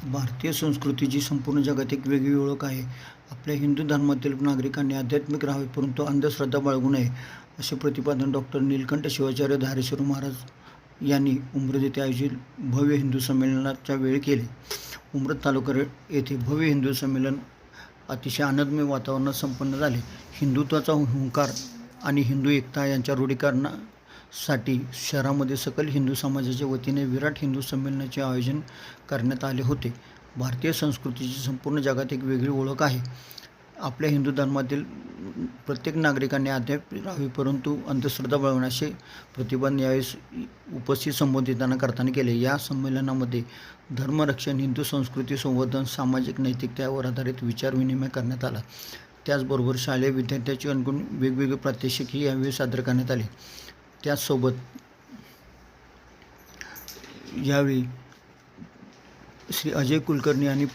भारतीय संस्कृतीची संपूर्ण जगात एक वेगळी ओळख आहे. आपल्या हिंदू धर्मातील नागरिकांनी आध्यात्मिक राहावे परंतु अंधश्रद्धा बाळगू नये, असे प्रतिपादन डॉ. नीलकंठ शिवाचार्य धारेश्वर महाराज यांनी उमरद येथे आयोजित भव्य हिंदू संमेलनाच्या वेळी केले. उमरद तालुका येथे भव्य हिंदू संमेलन अतिशय आनंदमय वातावरणात संपन्न झाले. हिंदुत्वाचा हुंकार आणि हिंदू एकता यांच्या रूढीकरणासाठी शहरामध्ये सकल हिंदू समाजाच्या वतीने विराट हिंदू संमेलनाचे आयोजन करण्यात आले होते. भारतीय संस्कृतीची संपूर्ण जगात एक वेगळी ओळख आहे. आपल्या हिंदू धर्मातील प्रत्येक नागरिकांनी आध्यात्मिक राहावे परंतु अंधश्रद्धा बाळगणे, असे प्रतिपादन यावेळेस उपस्थित संबोधितांना करताना केले. या संमेलनामध्ये धर्मरक्षण, हिंदू संस्कृती संवर्धन, सामाजिक नैतिकतेवर आधारित विचार विनिमय करण्यात आला. त्याचबरोबर शालेय विद्यार्थ्यांची आणखून वेगवेगळे प्रात्यक्षिकही यावेळी सादर करण्यात आले. त्याचसोबत यावेळी श्री अजय कुलकर्णी आणि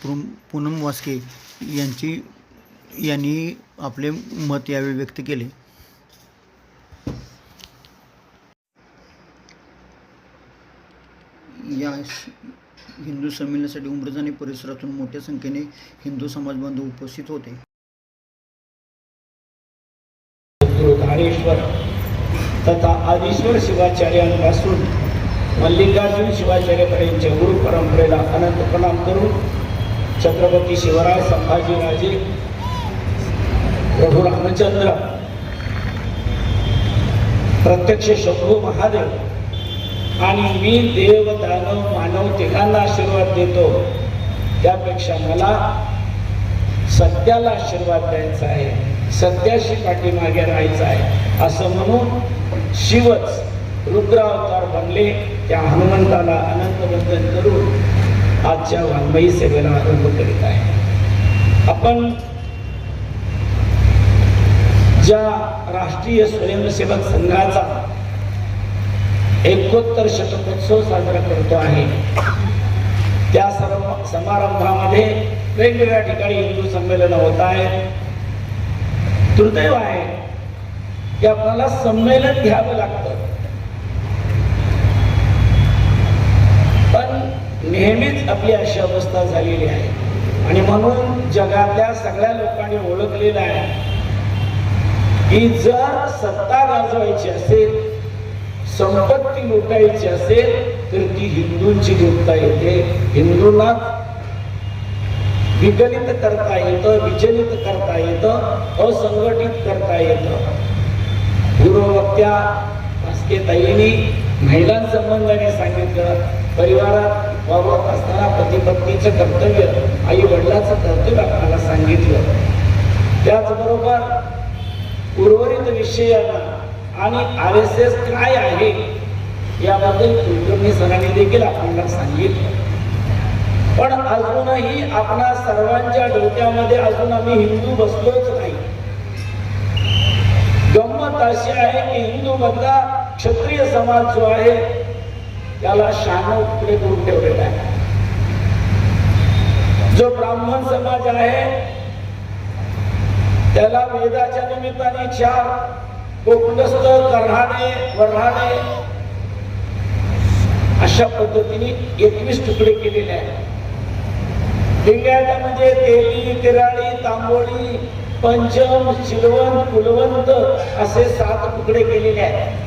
पूनम वास्के यांनी आपले मत यावेळी व्यक्त केले. या हिंदू संमेलनासाठी उमरज आणि परिसरातून मोठ्या संख्येने हिंदू समाज बांधव उपस्थित होते. धारेश्वर तथा आदिश्वर शिवाचार्यांपासून मल्लिकार्जुन शिवाचार्यापर्यंतच्या गुरु परंपरेला अनंत प्रणाम करून छत्रपती शिवराय संभाजीराजे प्रभू रामचंद्र प्रत्यक्ष शंभू महादेव आणि मी देव दानव मानव तिघांना आशीर्वाद देतो, त्यापेक्षा मला सत्याला आशीर्वाद द्यायचा आहे, सत्याशी पाठीमागे राहायचं आहे, असं म्हणून शिवच रुद्रावतार बनले. त्या हनुमंताला अनंत वंदन करून आजच्या वाङ्मयी सेवेला आरंभ करीत आहे. आपण ज्या राष्ट्रीय स्वयंसेवक संघाचा 71 शतकोत्सव साजरा करतो आहे, त्या सर्व समारंभामध्ये वेगवेगळ्या ठिकाणी हिंदू संमेलन होत आहे. दुर्दैव आहे की आपल्याला संमेलन घ्यावं लागतं, पण नेहमीच आपली अशी अवस्था झालेली आहे. आणि म्हणून जगातल्या सगळ्या लोकांनी ओळखलेलं आहे की जर सत्ता गाजवायची असेल, संपत्ती लुटायची असेल, तर ती हिंदूंची लुटता येते. हिंदूंना विगलित करता येतं, विचलित करता येतं, असंघटित करता येतं. पूर्ववक्त्या वास्केताईंनी महिलांसंबंधाने सांगितलं, परिवारात वावरत असताना पती पत्नीचं कर्तव्य, आई वडिलांचं कर्तव्य आपल्याला सांगितलं. त्याचबरोबर उर्वरित विषयाला आणि RSS काय आहे याबद्दल कुलकर्णी सरांनी देखील आपल्याला सांगितलं. पण अजूनही आपणा सर्वांच्या डोक्यामध्ये अजून आम्ही हिंदू बसलोच नाही. गंमत अशी आहे की हिंदू मधला क्षत्रिय समाज जो आहे त्याला शान पुढे करून ठेवलेला आहे. जो ब्राह्मण समाज आहे त्याला वेदाच्या निमित्ताने 4 कोकणस्थ, कर्हाणे, वर्हाणे अशा पद्धतीने 21 तुकडे केलेले आहेत. लिंगायतामध्ये तेली, तिराळी, तांबोळी, पंचम, शिलवंत, कुलवंत असे 7 तुकडे केलेले आहेत.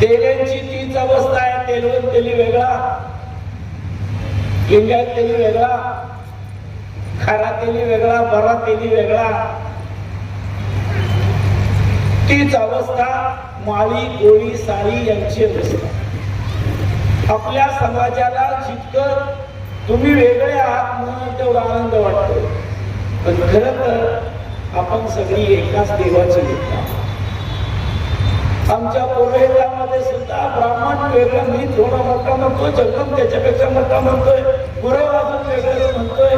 तेल्यांची तीच अवस्था आहे. तेलवंत तेली वेगळा, लिंगायत तेली वेगळा, खारा तेली वेगळा, बरा तेली वेगळा. तीच अवस्था माळी, कोळी, साळी यांची अवस्था. आपल्या समाजाला जितकं तुम्ही वेगळे आहात म्हणून तेवढा आनंद वाटतो, पण खरं तर आपण सगळी एकाच देवाची लेकरं आहोत. आमच्या पुरोहितामध्ये सुद्धा ब्राह्मण वेगळं, मी थोडा मोठा म्हणतोय, जगम त्याच्यापेक्षा मोठा म्हणतोय, गुरव अजून वेगळं म्हणतोय,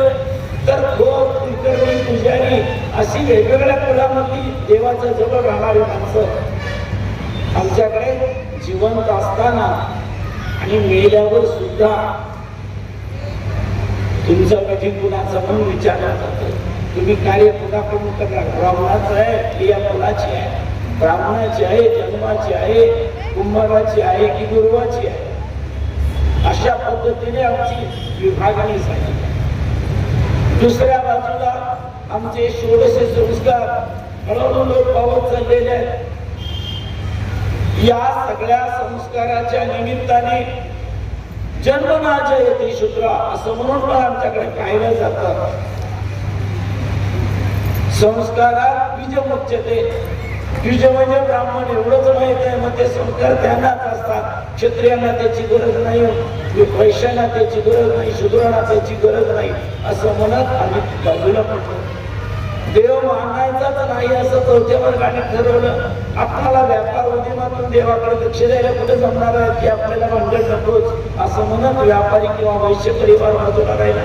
तर कुलकर्णी, पुजारी अशी वेगवेगळ्या कुलामधली देवाच्या जवळ राहणारी माणसं आमच्याकडे जिवंत असताना आणि मेल्यावर सुद्धा तुमचा कधी कुणाचा म्हणून विचारला जातो. तुम्ही कार्य कुणाकडून करणार? ब्राह्मणाचं आहे, क्रिया कुणाची आहे? ब्राह्मणाची आहे, जन्माची आहे, कुंभाराची आहे की गुरुवाची आहे? अशा पद्धतीने आमची विभागणी झाली. दुसऱ्या बाजूला आमचे 16 संस्कार हळूहळू लोप पावत चाललेले आहेत. या सगळ्या संस्काराच्या निमित्ताने जन्मना जयते शूद्र असं म्हणून पण आमच्याकडे पाहिलं जातं. संस्कारात बीजमुच्यते. बीज म्हणजे ब्राह्मण एवढंच माहित आहे. मग ते संस्कार त्यांनाच असतात. क्षत्रियांना त्याची गरज नाही, वैश्यांना त्याची गरज नाही, शूद्रांना त्याची गरज नाही असं म्हणत आम्ही बाजूला पडलो. देव मानायचाच नाही असं चौथ्या वर्गाने ठरवलं. आपल्याला व्यापार उद्यमातून देवाकडे लक्ष द्यायला कुठे जमणार आहे की आपल्याला भांडण नकोच असं म्हणत व्यापारी किंवा वैश्य परिवार बाजूला राहिला.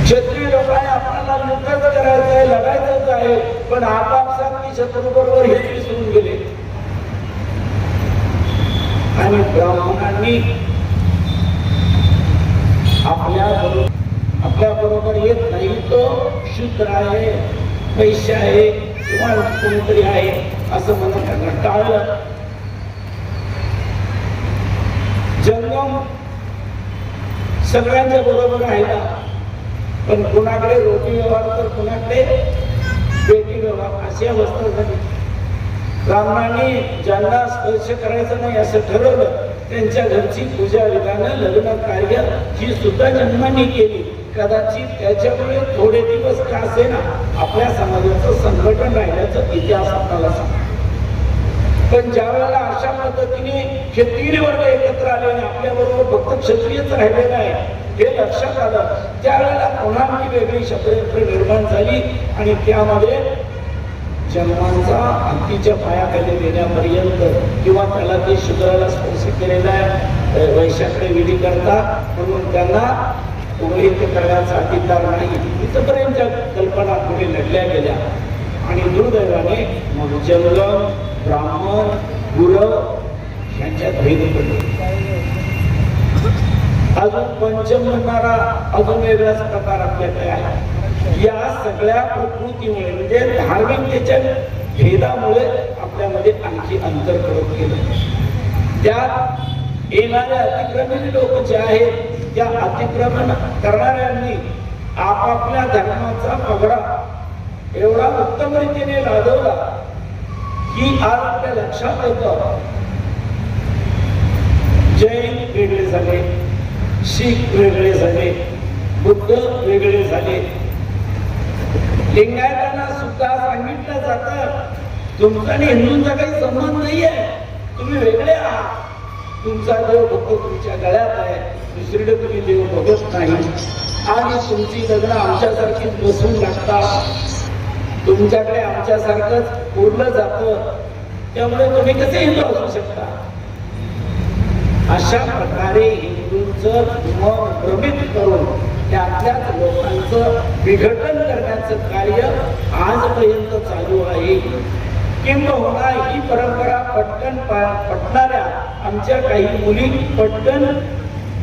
क्षत्रिय लोकांनी आपल्याला युद्धच करायचं आहे, लढायचंच आहे, पण आपापसात ती शत्रू बरोबर हेच विसरून गेले. आणि ब्राह्मणांनी आपल्या बरोबर येत नाही तो शूद्र आहे, वैश्य आहे किंवा कोणीतरी आहे असं म्हणून त्यांना टाळलं. जंगम सगळ्यांच्या बरोबर राहिला, पण कुणाकडे रोटी व्यवहार तर कुणाकडे बेटी व्यवहार अशी अवस्था झाली. ब्राह्मणांनी ज्यांना स्पर्श करायचं नाही असं ठरवलं, त्यांच्या घरची पूजा विधानं लग्न कार्य ही सुद्धा जन्मांनी केली. कदाचित त्याच्यामुळे थोडे दिवस का असेना आपल्या समाजाचं संघटन राहिल्याचं इतिहास आपल्याला सांगतो. पण ज्या वेळेला अशा पद्धतीने क्षत्रिय वर्ग एकत्र आले आणि आपल्या बरोबर फक्त क्षत्रियच राहिलेला आहे हे लक्षात आलं, त्यावेळेला पुन्हा वेगळी शब्दयंत्र निर्माण झाली आणि त्यामध्ये जन्मांचा हत्तीच्या पायाखाली देण्यापर्यंत किंवा त्याला ते शूद्राला स्पर्श केलेला आहे वैश्याकडे विधी करतात म्हणून त्यांना पुरोहित करण्याचा अधिकार नाही इथपर्यंत कल्पना पुढे लढल्या गेल्या. आणि दुर्दैवाने मग जंगम ब्राह्मण गुरव यांच्यात भेद पडले. अजून पंचम म्हणणारा अजून वेगळाच प्रकार आपल्याकडे आहे. या सगळ्या प्रकृतीमुळे म्हणजे धार्मिकतेच्या भेदामुळे आपल्यामध्ये आणखी अंतर करत गेलं. त्यात येणारे अतिक्रमणी लोक जे आहेत त्या अतिक्रमण करणाऱ्यांनी आपापल्या धर्माचा पगडा एवढा उत्तम रीतीने लादवला की आज आपल्या लक्षात येतं जैन वेगळे झाले, शीख वेगळे झाले, बुद्ध वेगळे झाले. लिंगायतांना सुद्धा सांगितलं जातं तुमचा आणि हिंदूंचा काही संबंध नाहीये, तुम्ही वेगळे आहात. तुमचा देव फक्त तुमच्या गळ्यात आहे, दुसरीकडे तुम्ही देव बघत नाही. आणि तुमची लग्न आमच्यासारखीच बसून लागतात, तुमच्याकडे आमच्यासारखंच उरलं जातं, त्यामुळे तुम्ही कसे हिंदू असू शकता. अशा प्रकारे हिंदूंचं मन भ्रमित करून त्यातल्याच लोकांचं विघटन करण्याचं कार्य आजपर्यंत चालू आहे. किंबहुना ही परंपरा पटकन पटणाऱ्या आमच्या काही मुली पटकन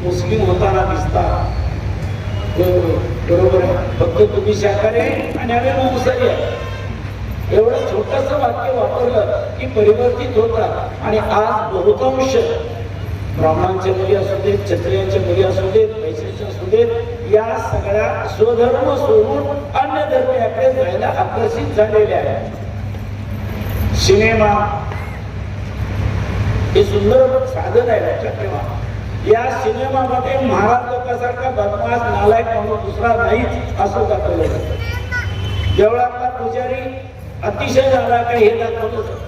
मुस्लिम होताना दिसतात. बरोबर आहे, फक्त तुम्ही शाकाहारी आणि आम्ही मांसाहारी आहे एवढं छोटस वाक्य वापरलं की परिवर्तित होतात. आणि आज बहुतांश ब्राह्मणांच्या मुली असू देत, क्षत्रियांच्या मुली असू देत, वैश्याच्या असू देत, या सगळ्या स्वधर्म सोडून अन्य धर्माकडे जायला आकर्षित झालेल्या आहेत. सिनेमा हे सुंदर साधन आहे, लक्षात ठेवा. या सिनेमामध्ये महाराज लोकांसारखा बदमाश नालायक म्हणून दुसरा नाहीच असं दाखवलं जातं. देवळातला पुजारी अतिशय झाला काय हे दाखवलं जातं.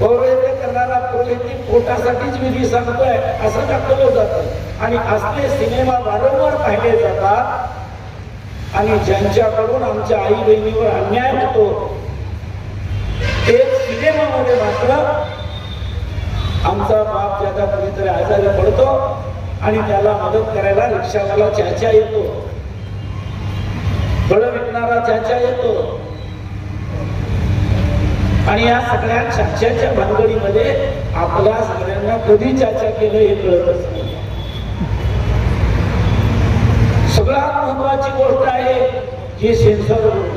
पौरोहित्य करणारा पुरोहित पोटासाठीच विधी सांगतोय असं दाखवलं जातं. आणि असले सिनेमा वारंवार पाहिले जातात आणि ज्यांच्याकडून आमच्या आई बहिणीवर अन्याय होतो ते सिनेमामध्ये मात्र आमचा बाप ज्यादा कुणीतरी आजारी पडतो आणि त्याला मदत करायला रिक्षावाला चाचा येतो, फळ विकणारा चाचा येतो. आणि या सगळ्या चाच्याच्या भानगडीमध्ये आपल्या सगळ्यांना कधी चाचा केलं हे कळतच नाही. सगळ्यात महत्वाची गोष्ट आहे ही सेन्सर बोर्ड.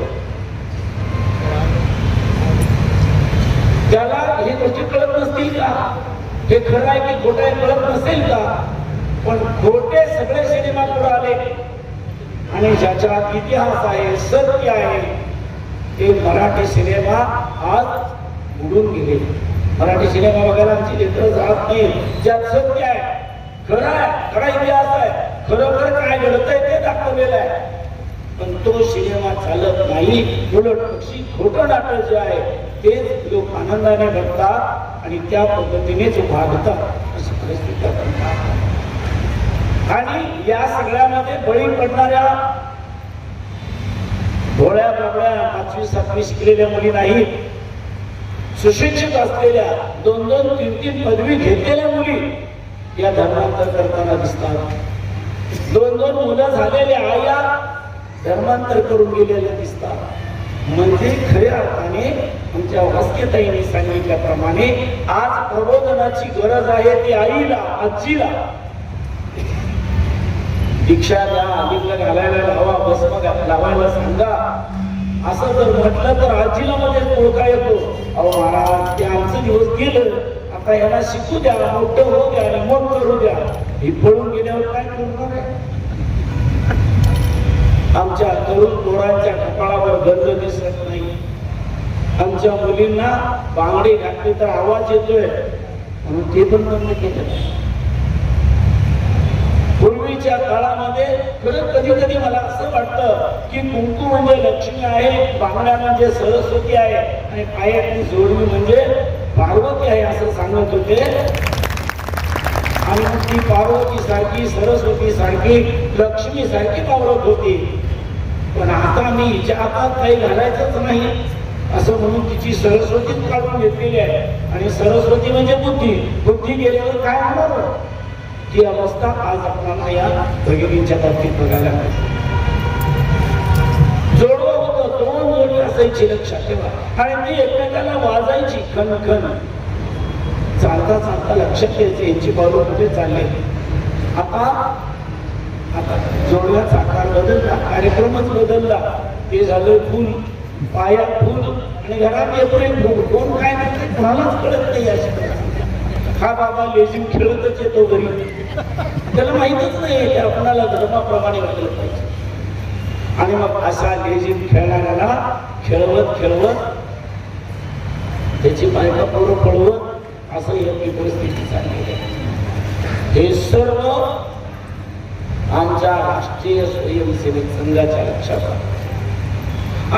त्याला ही गोष्टी कळत नसतील का, हे खरं आहे की खोटं आहे कळत नसेल का, पण खोटे सगळे सिनेमा पुढे आले आणि ज्याच्यात इतिहास आहे, सत्य आहे, ते मराठी सिनेमा आज बुडून गेले. मराठी सिनेमा बघायला आमची लेकरं जात नाही. ज्यात सत्य आहे, खरं आहे, खरा इतिहास आहे, खरोखर काय घडतंय ते दाखवलेलं आहे, पण तो सिनेमा चालत नाही. उलट पक्षी खोटं नाटक जे आहे तेच लोक आनंदाने बघतात आणि त्या पद्धतीनेच भागतात अशी परिस्थिती बनतात. आणि या सगळ्यामध्ये बळी पडणाऱ्या भोळ्या बाबड्या 5वी 7वी शिकलेल्या मुली नाही, सुशिक्षित असलेल्या 2-2, 3-3 पदवी घेतलेल्या मुली या धर्मांतर करताना दिसतात. 2-2 मुलं झालेल्या आया धर्मांतर करून गेलेल्या दिसतात. म्हणजे खऱ्या अर्थाने आमच्या वास्केताईंनी सांगितल्याप्रमाणे आज प्रबोधनाची गरज आहे ती आईला, आजीला. दीक्षा द्या, आजीला घालायला लावा, भस्म लावायला सांगा, असं जर म्हटलं तर आजीला मध्ये ओळखा येतो. अहो महाराज, ते आमचं दिवस गेलं, आता याला शिकू द्या, मोठं होऊ द्या आणि मग करू द्या. ही पळून गेल्यावर काय करणार आहे? आमच्या तरुण पोरांच्या कपाळावर गंध दिसत नाही. आमच्या मुलींना बांगडी घातली तर आवाज येतोय म्हणून ते पण बंद केलं. पूर्वीच्या काळामध्ये खरं कधी कधी मला असं वाटतं की कुंकू म्हणजे लक्ष्मी आहे, बांगड्या म्हणजे सरस्वती आहे आणि पायातली जोडणी म्हणजे पार्वती आहे असं सांगत होते. आणि ती पार्वती सारखी, सरस्वती सारखी, लक्ष्मी सारखी पावरत होती. पण आता मी हिच्या हातात काही घालायचंच नाही असं म्हणून तिची सरस्वतीच काढून घेतलेली आहे. आणि सरस्वती म्हणजे बुद्धी, बुद्धी गेल्यावर काय होणार? ती अवस्था आज आपल्याला या भगिनींच्या बाबतीत बघायला मिळते. जोडवं होतं, 2 जोडी असायची लक्षात ठेवा आणि ती एकमेकाला वाजायची खनखन. चालता चालता लक्षात यायचं यांची पावलं कुठे चालले. आता जोडव्याचा आकार बदलला, कार्यक्रमच बदलला. ते झालं फुल, पायात फुल आणि घरात येतोय फुल. कोण काय करते कोणालाच कळत नाही. अशी हा बाबा लेझिम खेळतच येतो घरी, त्याला माहितच नाही की आपणाला धर्माप्रमाणे वागलं पाहिजे. आणि मग असा लेझिम खेळणाऱ्याला खेळवत खेळवत त्याची बायका पोरं पळवत असं ही परिस्थिती चालली आहे. हे सर्व आमच्या राष्ट्रीय स्वयंसेवक संघाच्या लक्षात आहे.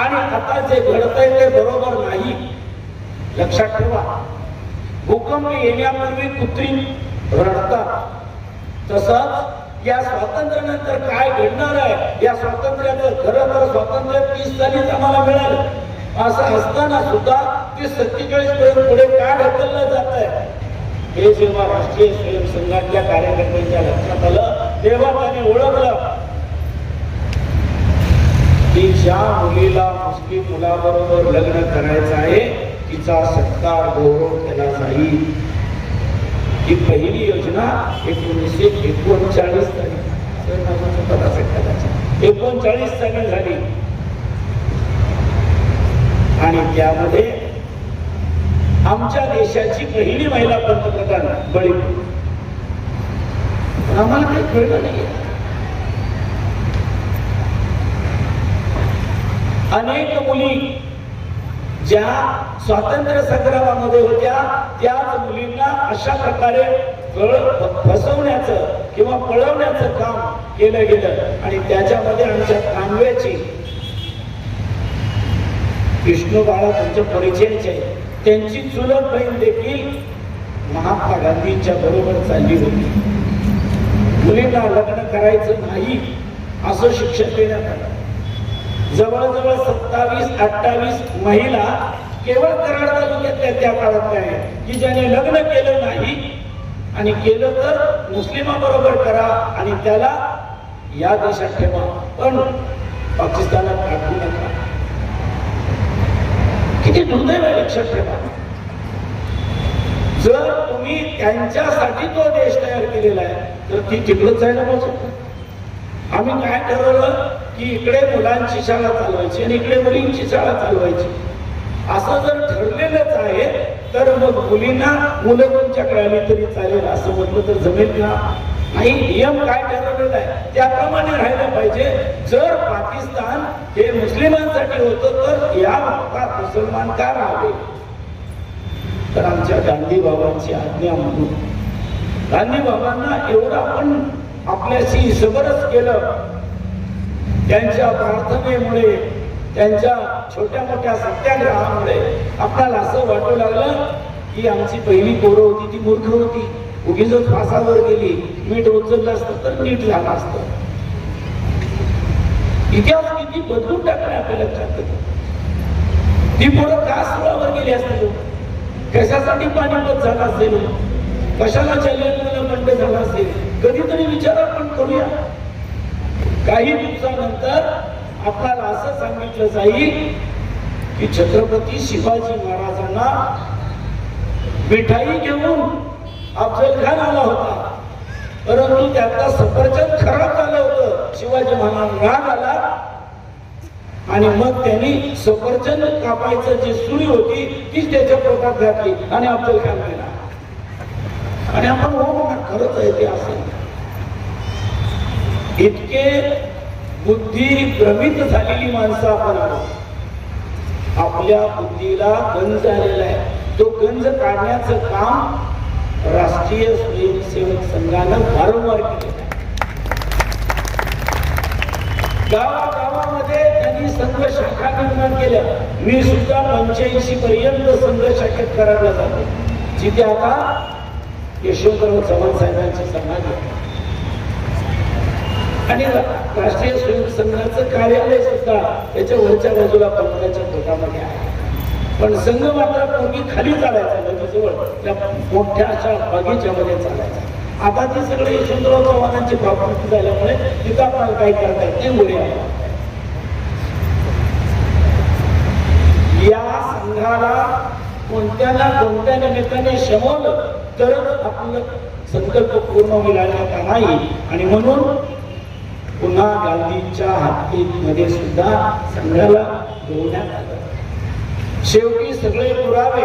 आणि आता जे घडतंय ते बरोबर नाही, लक्षात ठेवा. भूकंप येण्यापूर्वी कुत्री रडतात, तसंच या स्वातंत्र्यानंतर काय घडणार आहे, या स्वातंत्र्याचं खरं तर स्वातंत्र्य 30 सालीच आम्हाला मिळालं असं असताना सुद्धा ते 47 पर्यंत पुढे काय ढकललं जात आहे हे जेव्हा राष्ट्रीय स्वयंसंघातल्या कार्यकर्त्यांच्या लक्षात आलं तेव्हा त्याने ओळखलं की ज्या मुलीला मुस्लिम मुलाबरोबर लग्न करायचं आहे तिचा सत्कार गौरव केला जाईल. ही पहिली योजना 1939 साली झाली आणि त्यामध्ये आमच्या देशाची पहिली महिला पंतप्रधान बळी. आम्हाला काही कळलं नाही. अनेक मुली ज्या स्वातंत्र्य संग्रामामध्ये होत्या त्याच मुलींना अशा प्रकारे फसवण्याचं किंवा पळवण्याचं काम केलं गेलं. आणि त्याच्यामध्ये आमच्या कांबळ्याची विष्णू बाळा त्यांच्या परिचयाचे त्यांची चुलत बहीण देखील महात्मा गांधींच्या बरोबर चालली होती. मुलींना लग्न करायचं नाही असं शिक्षण देण्यात आलं. जवळजवळ 27-28 महिला केवळ कराड तालुक्यातल्या त्या काळात आहे की ज्याने लग्न केलं नाही आणि केलं तर मुस्लिमाबरोबर करा आणि त्याला या देशात ठेवा पण पाकिस्तानात पाठवू नका. किती दुर्दैव आहे लक्षात ठेवा. जर तुम्ही त्यांच्यासाठी तो देश तयार केलेला आहे तर ती तिकडच जायला पाहिजे. आम्ही काय ठरवलं की इकडे मुलांची शाळा चालवायची आणि इकडे मुलींची शाळा चालवायची असं जर ठरलेलंच आहे तर मग मुलींना मुलं तुमच्याकडे आली तरी चालेल असं म्हटलं तर जमेल का? नाही, नियम काय ठरवलेला आहे त्याप्रमाणे राहायला पाहिजे. जर पाकिस्तान हे मुस्लिमांसाठी होतं तर या भागात मुसलमान का राहावे? तर आमच्या गांधी बाबांची आज्ञा म्हणून गांधी बाबांना एवढं आपण आपल्याशी सबरच केलं. त्यांच्या प्रार्थनेमुळे, त्यांच्या छोट्या मोठ्या सत्याग्रहामुळे आपल्याला असं वाटू लागलं की आमची पहिली पोरं होती ती मूर्ख होती, उगीच फासावर गेली, मीठ उचललं असतं तर नीट झालं असतं. इतिहास किती बदलून टाकलाय आपल्या लक्षात येतं. ती पोरं का सुरावर गेली असतील? कशासाठी पाणीपत झाला असेल? कशाला जालियनवाला बंड झाला असेल? कधीतरी विचार आपण करूया. काही दिवसानंतर आपल्याला असं सांगितलं जाईल की छत्रपती शिवाजी महाराजांना मिठाई घेऊन अफजल खान आला होता, परंतु त्याचा सफरचंद खराब झालं होतं. शिवाजी महाराज राग आला आणि मग त्यांनी सफरचंद कापायचं जी सुरी होती तीच त्याच्या पोटात घातली आणि अफजल खान गेला. आणि आपण हो म्हणा, खरंच आहे ते असं. इतके बुद्धी भ्रमित झालेली माणसं आपण आहोत. आपल्या बुद्धीला गंज आलेला आहे. तो गंज काढण्याचं काम राष्ट्रीय स्वयंसेवक संघानं वारंवार केलेलं आहे. गावागावामध्ये त्यांनी संघ शाखा निर्माण केल्या. मी सुद्धा 85 पर्यंत संघ शाखेत करायला जातो, जिथे आता यशवंतराव चव्हाण साहेबांची समाधी आहे. आणि राष्ट्रीय स्वयंसेवक संघाचं कार्यालय सुद्धा त्याच्या वरच्या बाजूला पंधराच्या कोटामध्ये आहे. पण संघ मात्र पूर्वी खाली चालायचा, नदीजवळ त्या मोठ्या अशा बगीच्यामध्ये चालायचा. आता ते सगळे यशवंतराव चव्हाणांची प्रॉपर्टी झाल्यामुळे तिथं आपल्याला काही करता येत नाही. मुळे या संघाला कोणत्या ना कोणत्या निमित्ताने शमवलं तरच आपलं संकल्प पूर्ण होईल का नाही. आणि म्हणून पुन्हा गांधींच्या हातीमध्ये सुद्धा संघाला घेण्यात आलं. शेवटी सगळे पुरावे,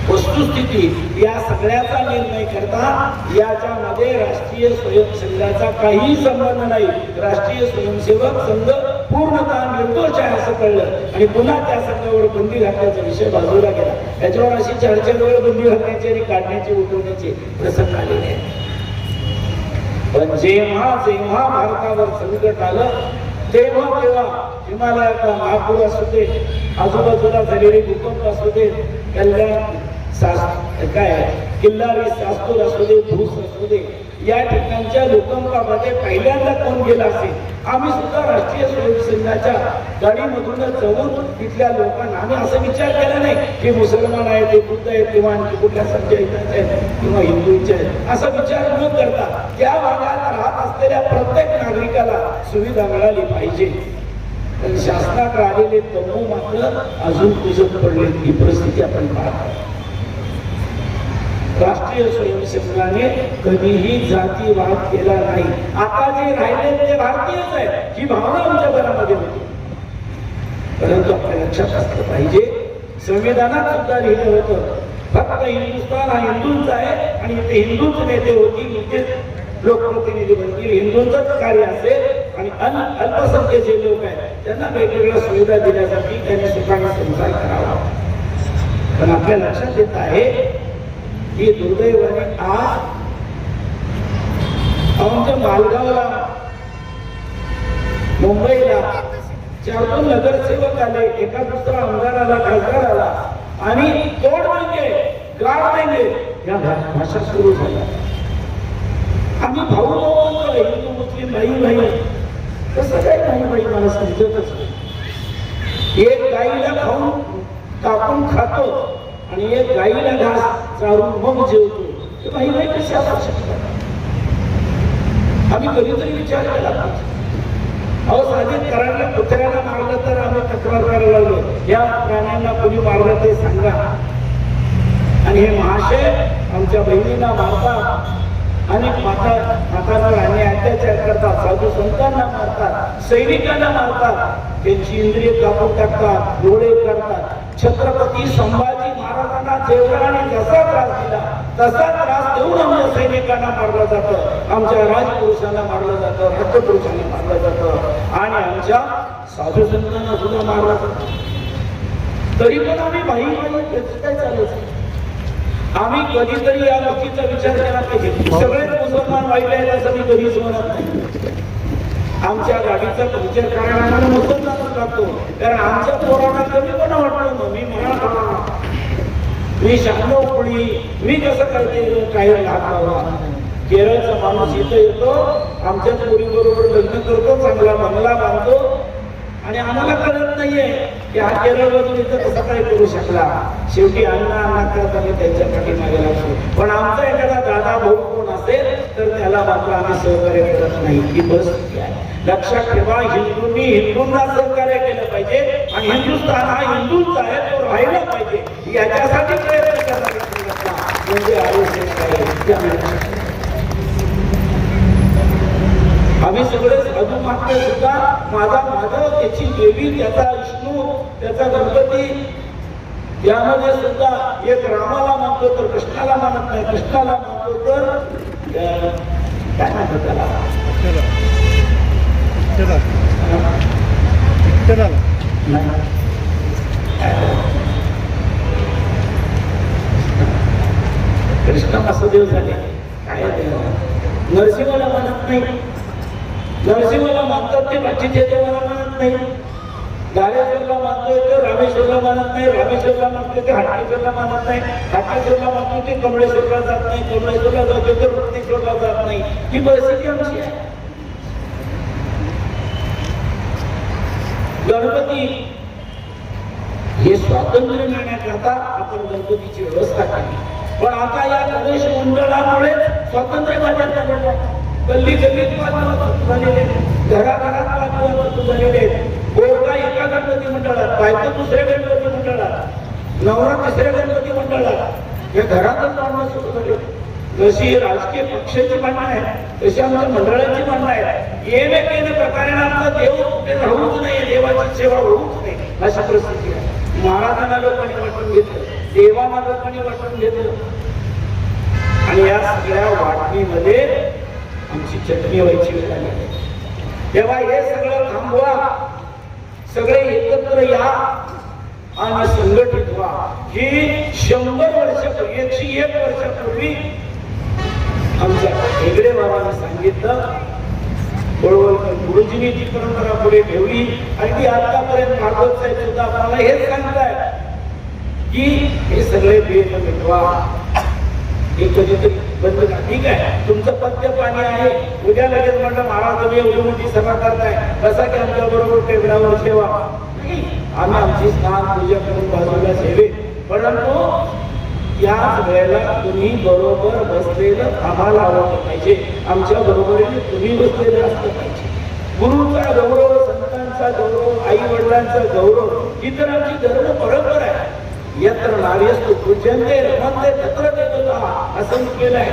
वस्तुस्थिती या सगळ्याचा निर्णय करता याच्यामध्ये राष्ट्रीय स्वयंसेवक संघाचा काही संबंध नाही. राष्ट्रीय स्वयंसेवक संघ पूर्णतः निर्दोष आहे असं कळलं आणि पुन्हा त्या संघावर बंदी घालण्याचा विषय बाजूला गेला. त्याच्यावर अशी चर्चेत वेळ बंदी घालण्याची आणि काढण्याची उठवण्याचे प्रसंग आलेले आहेत. पण जेव्हा जेव्हा भारतावर संकट आलं तेव्हा तेव्हा हिमालयाचा महापूर असू दे, आजूबाजूला झालेले भूकंप असू दे, कल्याण किल्लारी सास्तूर असू दे, भूस असू दे, या ठिकाणच्या भूकंपामध्ये पहिल्यांदा कोण गेला असेल? आम्ही सुद्धा राष्ट्रीय स्वयंसेवक संघाच्या गाडीमधूनच जाऊन तिथल्या लोकांना, आम्ही असा विचार केला नाही की मुसलमान आहेत, ते बुद्ध आहेत किंवा आणखी कुठल्या संचायकांचे आहेत किंवा हिंदूंचे आहेत, असा विचार न करता त्या भागात राहत असलेल्या प्रत्येक नागरिकाला सुविधा मिळाली पाहिजे. पण शासनाकडे आलेले तंबू मात्र अजून तुझत पडले. ही परिस्थिती आपण पाहतो. राष्ट्रीय स्वयंसेवक संघाने कधीही जातीवाद केला नाही. आता जे राहिले ते भारतीयच आहे ही भावना आमच्या मनामध्ये होती. परंतु आपल्या लक्षात असलं पाहिजे, संविधानात सुद्धा लिहिलं होतं फक्त हिंदुस्थान हा हिंदूंचा आहे आणि इथे हिंदूच नेते होतील, इथे लोकप्रतिनिधी बनतील, हिंदूंचंच कार्य असेल आणि अल्पसंख्य जे लोक आहेत त्यांना वेगवेगळ्या सुविधा दिल्यासाठी त्यांनी सुखाने संसार करावा. पण आपल्या लक्षात येत आहे की दुर्दैवाने आज आमच्या मालगावला, मुंबईला 4 नगरसेवक आले, एका दुसरा आमदार आला, खासदार आला आणि तोड म्हणजे गाड म्हणजे या भाषा सुरू झाल्या. आम्ही भाऊ भाऊ म्हणतो, हिंदू मुस्लिम भाई भाई, कसं काय नाही भाई मला समजतच नाही. एक गाईला खाऊन कापून खातो आणि एक गाईला घास चारून मग जेवतो, ते भाई भाई कसे असू शकतात? आम्ही कधीतरी विचार केला पाहिजे. अहो साधित करायला कुत्र्याला मारलं तर आम्ही तक्रार करायला लागलो, या प्राण्यांना कोणी मारलं ते सांगा. आणि हे महाशय आमच्या बहिणींना मारतात, अनेक मातांवर आणि अत्याचार करतात, साधू संतांना मारतात, सैनिकांना मारतात, त्यांची इंद्रिय कापून टाकतात, डोळे करतात. छत्रपती संभाजी महाराजांना जेवढा आणि जसा त्रास दिला तसा त्रास देऊन आमच्या सैनिकांना मारलं जातं, आमच्या राजपुरुषांना मारलं जातं, राष्ट्रपुरुषांना मारलं जातं आणि आमच्या साधू संतांना सुद्धा मारलं जातं. तरी पण आम्ही भाई काय चालायचं. आम्ही कधीतरी या गोष्टीचा विचार केला पाहिजे. सगळेच मुसलमान वाईट आहेत असं मी कधीच म्हणत नाही. आमच्या गाडीचा परिचय करायला आम्हाला मुसलमानच लागतो, कारण आमच्या पोरांना कमी पण वाटतो. मी म्हणा मी शहाण्णव पुढी मी कसं करते टायर लावा. केरळचा माणूस इथं येतो, आमच्याच पोरीबरोबर लग्न करतो, चांगला बंगला बांधतो आणि आम्हाला कळत नाहीये की हा केरळमधून इथं कसं काय करू शकला. शेवटी अण्णा करत आम्ही त्यांच्या पाठीमागे लागतो. पण आमचा एखादा दादा भाऊ कोण असेल तर त्याला मात्र आम्ही सहकार्य करत नाही. ही बस लक्षात ठेवा. हिंदूंनी हिंदूंना सहकार्य केलं पाहिजे आणि हिंदुस्थान हा हिंदूंचा आहे, तो राहिला पाहिजे याच्यासाठी प्रयत्न करायचा म्हणजे आयुष्य. आम्ही सगळे साधू मात्र सुद्धा माझा माधव, त्याची देवी, त्याचा विष्णू, त्याचा गणपती, यामध्ये सुद्धा एक रामाला मानतो तर कृष्णाला मानत नाही, कृष्णाला मानतो तर काय म्हणतो त्याला कृष्ण वासुदेव झाले. काय नरसिंहाला मानत नाही, नरसिंहाला मानतात ते बाकीचे देवाला मानत नाही. दारेश्वरला मानतोय तर रामेश्वरला मानत नाही, रामेश्वरला मानतोय ते हाटकेश्वरला मानत नाही, हाटकेश्वरला मानतोय ते कमळेश्वरला जात नाही, कमळेश्वरला जातोय तर रत्नेश्वरला जात नाही. ही परिस्थिती आमची आहे. गणपती हे स्वातंत्र्य मिळण्याकरता आपण गणपतीची व्यवस्था केली, पण आता या गणेश मंडळामुळे स्वातंत्र्य माझ्या गल्ली गल्लीत झालेले, घराघरात झालेले. गोरगा एका गणपती मंडळात, बायको दुसऱ्या गणपती मंडळात, नवरा तिसऱ्या गणपती मंडळात, या घरातच भांडणं सुरू झाले. जशी राजकीय पक्षाची भांडणं आहे तशी आमच्या मंडळाची भांडणं आहे. येणे केले प्रकारे आमचा देव कुठे राहूच नाही, देवाची सेवा होऊच नाही अशी परिस्थिती आहे. महाराजांना लोकांनी वाटून घेतलं, देवांना लोकांनी वाटून घेतलं आणि या सगळ्या वाटणीमध्ये आमची चटणी व्हायची वेळ आली. तेव्हा हे सगळं थांबवा, सगळे एकत्र या आणि संघटित व्हा. ही 100 वर्षापूर्वी 101 वर्षापूर्वी आमच्या हेगडे बाबांनी सांगितलं. गोळवलकर गुरुजींनी ती परंपरा पुढे ठेवली आणि ती आतापर्यंत भागवत साहेब सुद्धा आपल्याला हेच सांगताय की हे सगळे भेद मिटवा. हे कधीतरी बंद करा. ठीक आहे, तुमचं पथ्य पाणी आहे, उद्या लगेच म्हणलं महाराज तुम्ही एवढी मोठी सभा करताय कसा की आमच्या बरोबर टेबलावर सेवा. आम्ही आमची स्नान पूजा करून बाजूला सेवे, परंतु याच वेळेला तुम्ही बरोबर बसलेलं आम्हाला आवडलं पाहिजे, आमच्या बरोबरीने तुम्ही बसलेलं असलं पाहिजे. गुरुचा गौरव, संतांचा गौरव, आई वडिलांचा गौरव ही तर आमची धर्म परंपरा आहे. यत्र नार्यस्तु पूज्यन्ते रमन्ते तत्र देवता असं केलंय.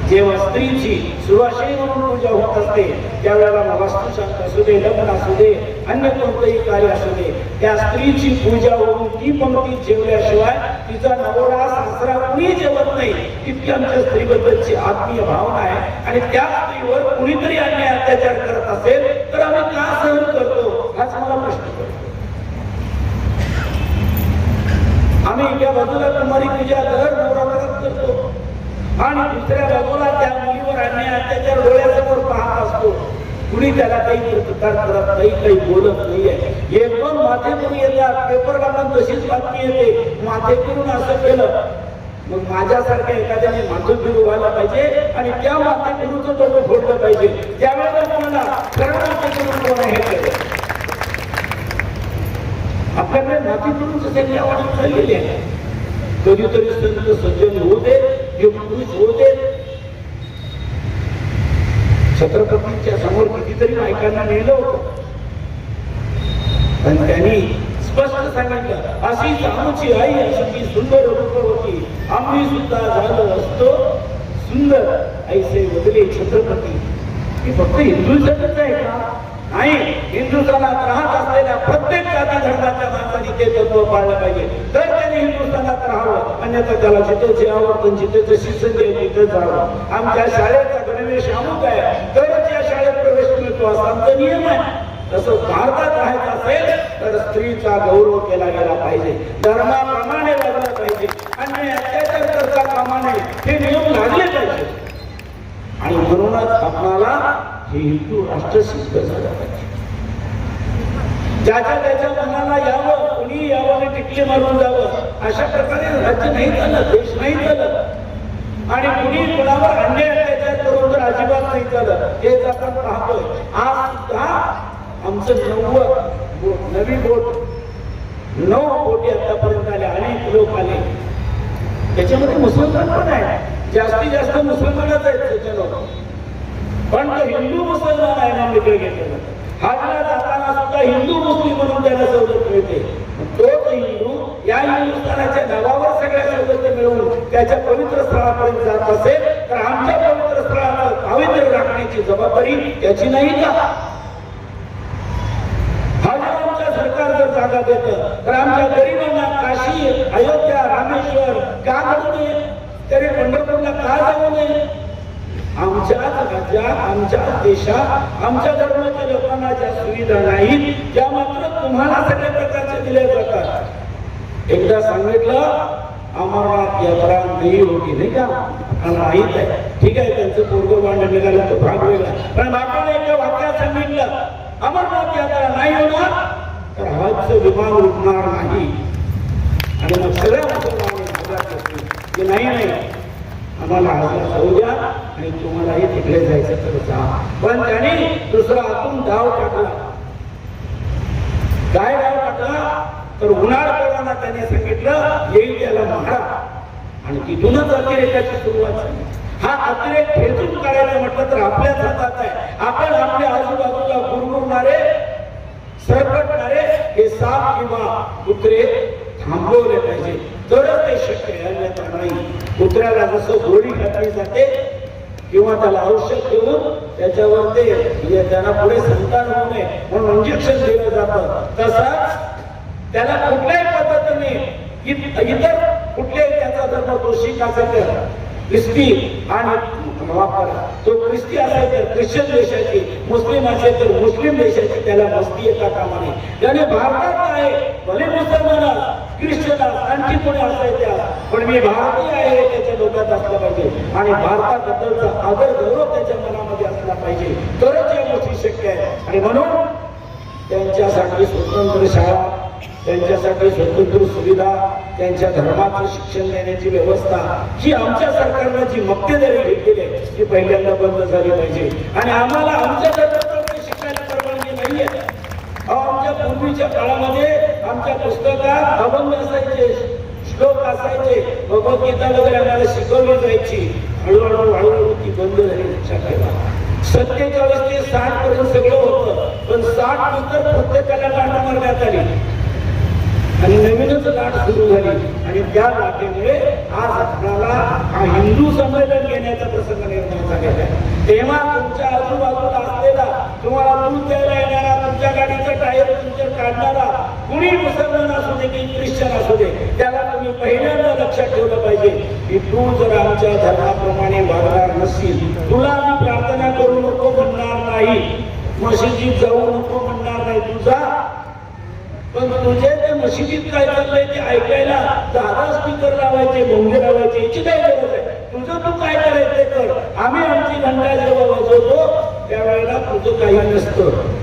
जेव्हा स्त्रीची सुवासिनी म्हणून पूजा होत असते त्यावेळेला मग वास्तुशांत असू दे, लग्न असू दे, अन्य कोणतंही कार्य असू दे, त्या स्त्रीची पूजा होऊन ती पंक्ती जेवल्याशिवाय तिचा नवरा सासरा कुणी जेवत नाही. इतकी आमच्या स्त्रीबद्दलची आत्मीय भावना आहे आणि त्या स्त्रीवर कुणीतरी अन्याय अत्याचार करत असेल तर आम्ही का सहन करतो हाच मला प्रश्न पडतो. आम्ही एका बाजूला कुमारी पूजा दर नवरात्रात करतो आणि दुसऱ्या बाजूला त्या मुलीवर अन्याय अत्याचार डोळ्यासमोर पाहत असतो. कुणी त्याला काही प्रतिकार करत नाही, काही बोलत नाहीये. एक दोन माथे करून येतात, पेपरला पण तशीच बातमी येते, माथे करून असं केलं. मग माझ्यासारख्या एखाद्याने माथून फिरू व्हायला पाहिजे आणि त्या माथे करूनच डोकं फोडलं पाहिजे. त्यावेळेला कोणाला खरं माथे करून कोण हे केलं. आपल्याकडे माती करून सगळ्या वाढत चाललेली आहे. कधीतरी संत सज्जन होऊ दे, पुरुष होऊ दे. छत्रपतींच्या समोर कितीतरी बायकांना नेलं होतं पण त्यांनी स्पष्ट सांगितलं, अशीच आमची आई अशी सुंदर रूप होती, आम्ही सुद्धा झालो असतो सुंदर. ऐसे बदले छत्रपती. हे फक्त हिंदूंसाठीच आहे का? नाही, हिंदुस्थानात राहत असलेल्या प्रत्येक जाती धर्माच्या माणसाने ते तत्व पाळलं पाहिजे, तर त्याने हिंदुस्थानात राहावं. अन्यथा त्याला जिथे जे आवडतं जिथे जशी संधी आहे तिथे जावं. आमच्या शाळेचा गणवेश अमुक आहे तरच या शाळेत प्रवेश मिळतो असा आमचा नियम आहे. तसं भारतात राहायचं असेल तर स्त्रीचा गौरव केला गेला पाहिजे, धर्माप्रमाणे वागलं पाहिजे, अन्याय अत्याचार करता कामा नये, हे नियम लागले पाहिजे. आणि म्हणूनच आपणाला हे हिंदू राष्ट्र सिद्ध झालं पाहिजे. ज्याच्या त्याच्या मनाला यावं, कोणी यावं आणि टिकली मारून जावं अशा प्रकारे राज्य नाही चालत, देश नाही चालत. आणि कुणी कुणावर अन्याय अत्याचार करून तर अजिबात नाही चालत. हेच आपण पाहतोय. आज सुद्धा आमचं 9 बोटी आतापर्यंत आले, अनेक लोक आले. त्याच्यामध्ये मुसलमान पण आहे, जास्तीत जास्त मुसलमानच आहेत त्याच्यावर. पण तो हिंदू मुसलमान आहे ना तिकडे घेतलेला. हाजला जाताना सुद्धा हिंदू मुस्लिम म्हणून त्याला सवलत मिळते. तोच हिंदू या हिंदुस्थानाच्या नावावर सगळ्या सवलती मिळवून त्याच्या पवित्र स्थळापर्यंत जात असेल तर आमच्या पवित्र स्थळाचं पावित्र्य राखण्याची जबाबदारी त्याची नाही का? आमच्या सरकार जर जागा देतं तर आमच्या गरिबांना काशी, अयोध्या, रामेश्वर का घडू नये? तरी पंढरपूरला का जाऊ नये? आमच्या राज्यात, आमच्या देशात, आमच्या धर्माच्या लोकांना ज्या सुविधा नाहीत त्या मात्र तुम्हाला सगळ्या प्रकारच्या दिल्या जातात. एकदा सांगितलं अमरनाथ यात्रा नाही होती, नाही का? माहित आहे, ठीक आहे, त्यांचं पूर्व भांडण निघालं तो भाग वेगळा. पण आपण एका वाक्यात सांगितलं अमरनाथ यात्रा नाही होणार तर हजचं विमान उडणार नाही. आणि मग सगळ्या मुसलमानांनी की नाही, आम्हाला हजला जाऊ द्या आणि तुम्हालाही तिकडे जायचं तर जा. पण त्याने दुसरा आतून डाव टाकला. काय डाव टाकला तर उन्हाळ कोणाला त्याने सांगितलं येईल त्याला मारा. आणि तिथूनच अतिरेकाची सुरुवात झाली. हा अतिरेक खेचून काढायला म्हटलं तर आपल्याच हातात आहे. आपण आपल्या आजूबाजूला गुरगुरणारे, सरपटणारे हे साप किंवा कुत्रे थांबवले पाहिजे, तरच ते शक्य आहे. अन्यथा नाही. कुत्र्याला जसं गोळी घातली जाते किंवा त्याला औषध देऊन त्याच्यावर ते म्हणजे त्यांना पुढे संतान होऊ नये म्हणून इंजेक्शन दिलं जातं, तसाच त्याला कुठल्याही पद्धतीने इतर कुठल्याही त्याचा धर्म दोषी असेल ख्रिस्ती आणि तो ख्रिस्ती असेल तर ख्रिश्चन देशाची, मुस्लिम असेल तर मुस्लिम देशाची त्याला मस्ती येता कामा नये. त्याने भारतात आहे, भले मुसलमान ख्रिश्चन आणखी कोणी असायच्या, पण मी भारतीय आहे त्याच्या डोक्यात असला पाहिजे. आणि भारताबद्दलचा आदर गौरव त्याच्या मनामध्ये असला पाहिजे, तरच या गोष्टी शक्य आहे. आणि म्हणून त्यांच्यासाठी स्वतंत्र शाळा, त्यांच्यासाठी स्वतंत्र सुविधा, त्यांच्या धर्माचं शिक्षण देण्याची व्यवस्था ही आमच्या सरकारनं जी मक्तेदारी घेतलेली आहे ती पहिल्यांदा बंद झाली पाहिजे. आणि आम्हाला आमच्या धर्माप्रमाणे शिकायला परवानगी नाहीये. आमच्या पूर्वीच्या काळामध्ये आमच्या पुस्तकात अभंग असायचे, श्लोक असायचे, भगवद्गीता वगैरे आम्हाला शिकवली जायची. हळूहळू ती बंद झाली. लक्षात ठेवा, 47 ते 60 पर्यंत सगळं होतं, पण 60 नंतर प्रत्येकाला लाट मारण्यात आली आणि नवीनच लाट सुरू झाली. आणि त्या लाटेमुळे आज आपल्याला हा हिंदू संमेलन घेण्याचा प्रसंग निर्माण झालेला आहे. तेव्हा तुमच्या आजूबाजूला असलेला, तुम्हाला दूध द्यायला येणारा, तुमच्या गाडीचं टायर तुमच्या काढणारा कुणी मुसलमान असू दे की ख्रिश्चन असू दे, त्याला तुम्ही पहिल्यांदा लक्षात ठेवलं पाहिजे की तू जर आमच्या धर्माप्रमाणे वागणार नसशील, तुला आम्ही प्रार्थना करू नको म्हणणार नाही, मशिदीत जाऊ नको म्हणणार नाही तुझा, पण तुझे ते मशिदीत काय चाललंय ते ऐकायला 10 स्पीकर लावायचे, भोंगे लावायचे, याची काय गरज आहे? तुझं तू काय करायचं ते कर. आम्ही आमची घंटा जेव्हा वाजवतो त्यावेळेला तुझं काही नसतं.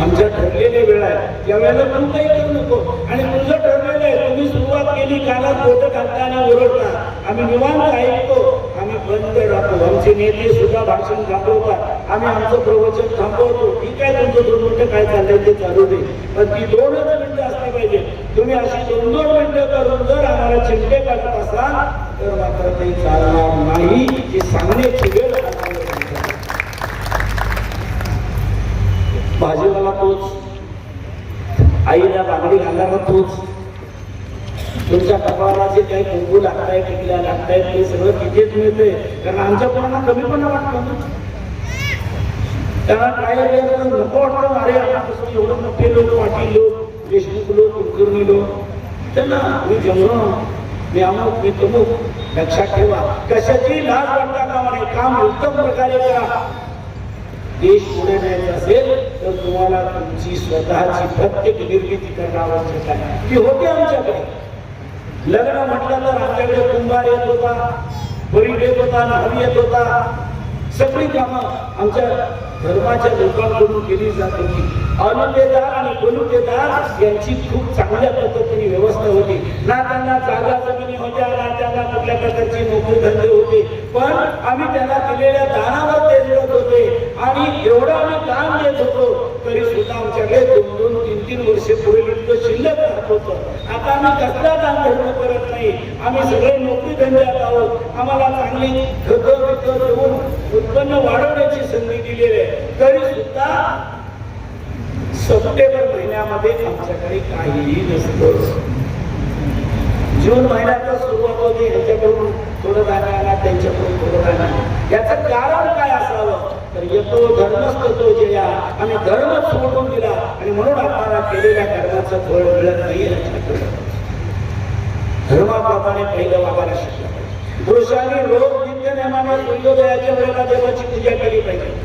आमच्या ठरलेल्या वेळा आहे त्यावेळेला तू काही करू नको. आणि तुझं ठरलेलं आहे, तुम्ही सुरुवात केली, कानात बोटं घालता आणि ओरडता, आम्ही निवांत ऐकतो, आम्ही बंद राहतो. आमचे नेते सुद्धा भाषण थांबवतात, आम्ही आमचं प्रवचन थांबवतो. ठीक आहे, तुमचं 2 मिनिटं काय चाललंय ते चालू दे, पण ती 2च मिनिटं असली पाहिजे. तुम्ही अशी 2-2 मिनिटं करून जर आम्हाला चिमटे काढत असाल तर मात्र ते चालणार नाही. ही सांगण्याची वेळ भाजीवाला तोच, आईला बांगडी घालणारा तोच, तुमच्या कपाळाला जे काही कुंकू लागताय, टिकल्या लागतायत ते सगळं तिथेच मिळतंय. कारण आमच्या कोणाला कमीपणा वाटतो ना. त्यांना काय नको वाटतं, अरे आपण एवढं मोठे लोक, पाटील लोक, देशमुख लोक, कुलकर्णी लोक, त्यांना मी जमलो, मी अमुक, मी तमुक. लक्षात ठेवा, कशाची लाज वाटता कामा नये. काम उत्तम प्रकारे करा. देश पुढे न्यायचा असेल तर तुम्हाला तुमची स्वतःची प्रत्येक निर्मिती करणं आवश्यक आहे. ती होते आमच्याकडे. लग्न म्हटलं तर आमच्याकडे कुंभार येत होता, बरी येत होता, न्हावी येत होता. सगळी कामं आमच्या धर्माच्या लोकांकडून केली जात होती. अनुदेदार आणि बलुतेदार यांची खूप चांगल्या पद्धतीने व्यवस्था होती. ना त्यांना जागा जमिनी होत्या, ना त्यांना कुठल्या प्रकारचे नोकरी धंदे होते, पण आम्ही त्यांना दिलेल्या दानावर ते देत होते. आणि एवढं आम्ही दान देत होतो तरी सुद्धा आमच्याकडे 2-2, 3-3 वर्षे पुढे इतकं शिल्लक राहत होतं. आता आम्ही कसला दान धर्म करत नाही. आम्ही सगळे नोकरी धंद्यात आहोत. आम्हाला चांगली खतं विकत देऊन उत्पन्न वाढवण्याची संधी दिलेली आहे. तरी सुद्धा सप्टेंबर महिन्यामध्ये आमच्याकडे काहीही नसतं. जून महिन्यात सुरुवात होते, यांच्याकडून थोडं दान, त्यांच्याकडून थोडं दान. याचं कारण काय असावं तर येतो धर्मस्थ तो जया. आम्ही धर्म सोडून दिला आणि म्हणून आपल्याला केलेल्या कर्माचं फळ मिळत नाही. धर्माप्रमाणे पहिलं वागायला शिकलं पाहिजे. पुरुषांनी रोज नित्य नेमाने सूर्योदयाच्या वेळेला देवाची पूजा केली पाहिजे.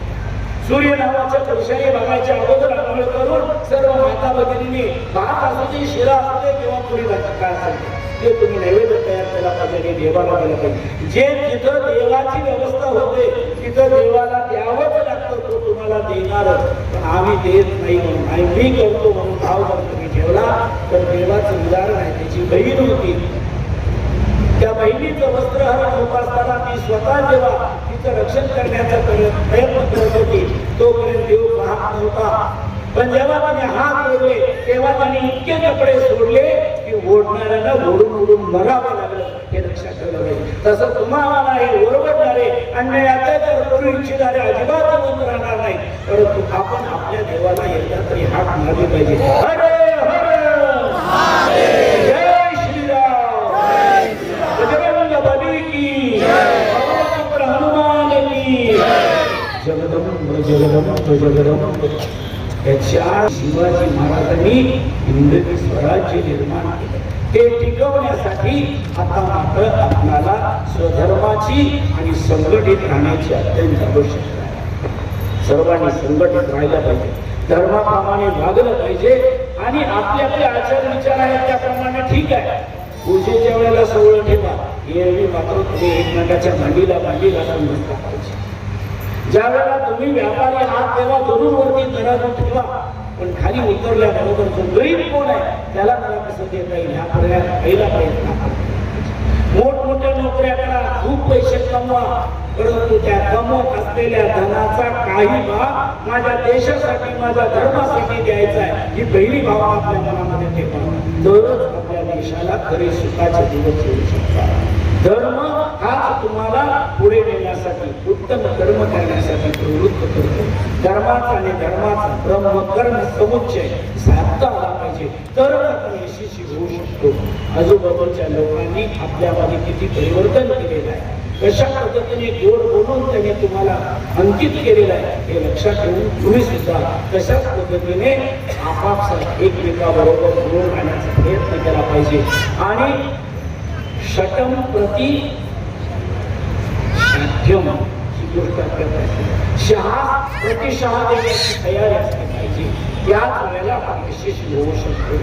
सूर्य नावाच्या पुरुषाने बघायच्या अगोदर आंघोळ करून सर्व माता भगिनींनी भात असू दे, शिरा असू दे किंवा पुरी भाजी काय असेल ते तुम्ही नैवेद्य तयार केला पाहिजे, देवाला दिलं पाहिजे. जे जिथं देवाची व्यवस्था होते तिथं देवाला द्यावंच लागतं, तो तुम्हाला देणार. पण आम्ही देत नाही म्हणून आणि मी करतो म्हणून भाव जर तुम्ही ठेवला तर देवाचं उदाहरण आहे. त्याची बहीण होती, त्या बहिणीचं वस्त्रहरण होत असताना ती स्वतः जेव्हा तिचं रक्षण करण्याचा प्रयत्न करत होती तोपर्यंत देव पाहत नव्हता. पण जेव्हा तिने हात जोडले तेव्हा त्याने इतके कपडे सोडले की ओढणाऱ्याला ओढून ओढून मरावं लागलं. हे लक्षात ठेवलं पाहिजे. तसं तुम्हाला हे ओरडणारे अन्याय अत्याचार करू इच्छिणारे अजिबात जिवंत राहणार नाही. परंतु आपण आपल्या देवाला एकदा तरी हाक मारली पाहिजे. हरे हरे, जय श्रीराम, बजरंग बली की, पवन हनुमान की, जगदंब जगदंब जगदंब. याच्या शिवाजी महाराजांनी हिंदवी स्वराज्य निर्माण केलं. ते टिकवण्यासाठी आता मात्र आपल्याला स्वधर्माची आणि संघटित राहण्याची अत्यंत आवश्यकता आहे. सर्वांनी संघटित राहायला पाहिजे, धर्माप्रमाणे वागलं पाहिजे आणि आपले आपले आचार विचार आहेत त्याप्रमाणे ठीक आहे. पूजेच्या वेळेला सवळ ठेवा, एरवी मात्र तुम्ही एकमेकाच्या भांडीला लावून बसता पाहिजे. ज्या वेळेला तुम्ही व्यापारी आहात तेव्हा जरूर वरती दराजू ठेवा, पण खाली उतरल्याबरोबर जो गरीब कोण आहे त्याला मला कसं देता येईल ह्या पहिला प्रयत्न करा. मोठमोठ्या नोकऱ्या करा, खूप पैसे कमवा, परंतु त्या कमवत असलेल्या धनाचा काही भाग माझ्या देशासाठी, माझ्या धर्मासाठी द्यायचा आहे ही पहिली भावना आपल्या मनामध्ये ठेवा. तरच आपल्या देशाला खरे सुखाचे दिवस येऊ शकतात. धर्म हाच तुम्हाला पुढे नेण्यासाठी, उत्तम कर्म करण्यासाठी प्रवृत्त करतो. धर्माचा आणि धर्माचा ब्रह्मकर्म समुच्चय साधता आला पाहिजे, तरच आपण यशस्वी होऊ शकतो. आजूबाजूच्या लोकांनी आपल्यामध्ये किती परिवर्तन केलेलं आहे, कशा पद्धतीने गोड बोलून त्यांनी तुम्हाला अंकित केलेलं आहे हे लक्षात ठेवून तुम्ही सुद्धा तशाच पद्धतीने आपापसात एकमेकाबरोबर गोड राहण्याचा प्रयत्न केला पाहिजे. आणि शतम प्रति साध्यम ही गोष्ट आपल्याला शहा प्रतिशहा देण्याची तयारी असली पाहिजे. त्याच वेळेला आपण यशस्वी होऊ शकतो.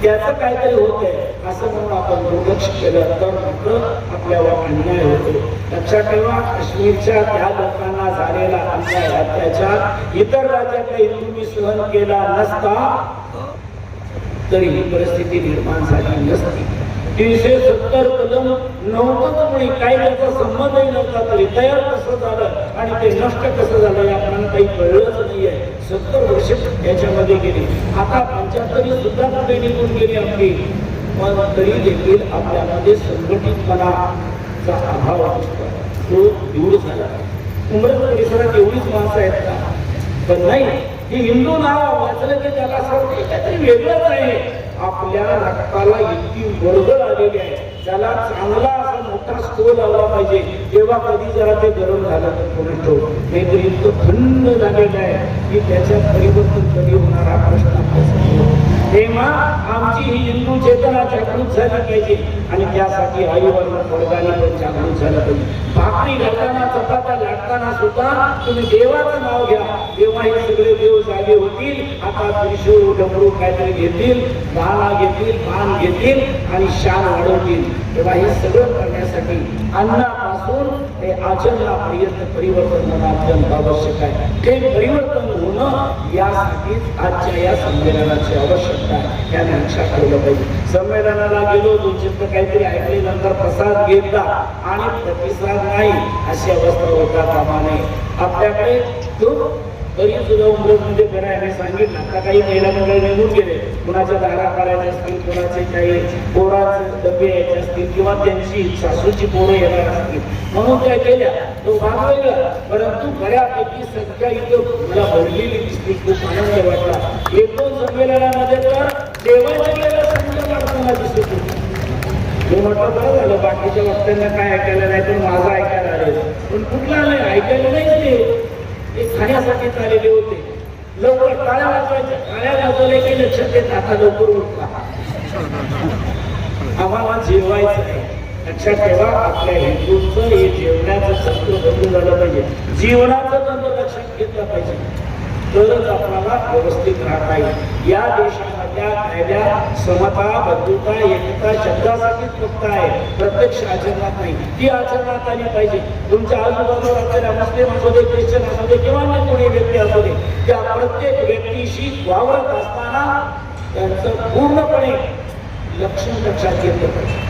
त्याचं काहीतरी होतंय असं म्हणून आपण दुर्लक्ष केलं तर मात्र आपल्यावर अन्याय होतो. लक्षात ठेवा, काश्मीरच्या त्या लोकांना झालेला अन्याय अत्याचार इतर राज्यातल्या हिंदूंनी सहन केला नसता तरी ही परिस्थिती निर्माण झाली नसती. 370 कलम नव्हतंच मुळे काही त्याचा संबंधही नव्हता तरी तयार कसं झालं आणि ते नष्ट कसं झालं आपल्याला काही कळलंच नाहीये. 70 वर्ष याच्यामध्ये गेली, आता 75 सुद्धा पुढे निघून गेली आपली, पण तरी देखील आपल्यामध्ये संघटितपणाचा अभाव असतो, तो दूर झाला. उमरत परिसरात एवढीच माणसं आहेत का? पण नाही, ही हिंदू नाव वाचलं की त्याला असं काहीतरी वेगळंच आहे. आपल्या रक्ताला इतकी वळवळ आलेली आहे, त्याला चांगला असं मोठा स्टोव लावला पाहिजे, तेव्हा कधी जरा ते गरम झालं तर कोणी ठेव, नाहीतर इतकं थंड झालेलं आहे की त्याच्यात परिवर्तन कधी होणार हा प्रश्न आपल्यासमोर. तेव्हा आमची ही हिंदू चेतना जागृत झाली पाहिजे आणि त्यासाठी आईवडील वर्गाने पण जागृत झालं पाहिजे. भाकरी घालताना चपात्या लाटताना सुद्धा तुम्ही देवाचं नाव घ्या, तेव्हा हे सगळे देव जागे होतील. आता त्रिशूळ डमरू काहीतरी घेतील, दाना घेतील, पान घेतील आणि शान वाढवतील. तेव्हा हे सगळं करण्यासाठी अन्नापासून ते आचरणापर्यंत परिवर्तन होणं अत्यंत आवश्यक आहे. ते परिवर्तन होणं यासाठीच आजच्या या संमेलनाची आवश्यकता आहे, या लक्षात ठेवलं पाहिजे. संमेलनाला गेलो, तुमच्यात काहीतरी ऐकले, नंतर प्रसाद घेतला आणि प्रतिसाद नाही, अशी अवस्था होता कामा नये. आपल्याकडे खूप तरी सुद्धा उमरजमध्ये फिरायला सांगितलं. आता काही महिला मंडळी निघून गेले, कुणाच्या दारा काढायच्या असतील, कुणाचे काही पोराचे डबे यायचे असतील किंवा त्यांची सासूची पोरं येणार असतील म्हणून त्या गेल्या, तो भाग वेगळा. परंतु बऱ्यापैकी संख्या इथं मला भरलेली दिसली, खूप आनंद वाटला. 1-2 संमेलनामध्ये तर देवाच्या संख्या वाढताना दिसत होती. मी म्हटलं बरं झालं, बाकीच्या वक्त्यांना काय ऐकायला नाही पण माझं ऐकायला आले, पण कुठलं आलंय ऐकायला नाही. ते खाण्यासाठी चाललेले होते. लवकर टाळ्या वाजवायच्या, टाळ्या वाजवल्या की लक्षात येत आता लवकर उठला, आम्हाला जेवायचं आहे. लक्षात ठेवा, आपल्या हिंदूंचं हे जेवणाचं तंत्र बंद झालं पाहिजे, जीवनाचं तंत्र लक्षात घेतलं पाहिजे, तरच आपल्याला व्यवस्थित राहता येईल. या देशामधल्या कायद्या समता, बंधुता, एकता शब्दासाठीच फक्त आहे, प्रत्यक्ष आचरणात नाही. ती आचरणात आली पाहिजे. तुमच्या आजूबाजूला असलेल्या मुस्लिम असू दे, ख्रिश्चन असू दे किंवा अन्य कोणी व्यक्ती असू दे, त्या प्रत्येक व्यक्तीशी वावरत असताना त्यांचं पूर्णपणे लक्षात घेतलं पाहिजे.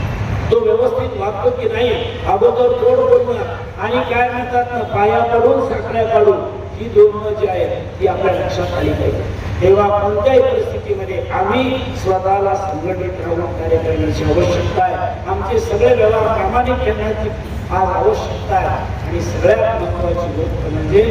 तो व्यवस्थित वागतो की नाही, अगोदर तोड बोलणं आणि काय म्हणतात ना, पाया पडून साखळ्या काढून, ही दोन जी आहे ती आपल्या लक्षात आली पाहिजे. तेव्हा कोणत्याही परिस्थितीमध्ये आम्ही स्वतःला संघटित राहून कार्य करण्याची आवश्यकता आहे. आमचे सगळे व्यवहार प्रामाणिक ठेवण्याची आज आवश्यकता आहे. आणि सगळ्यात महत्वाची गोष्ट म्हणजे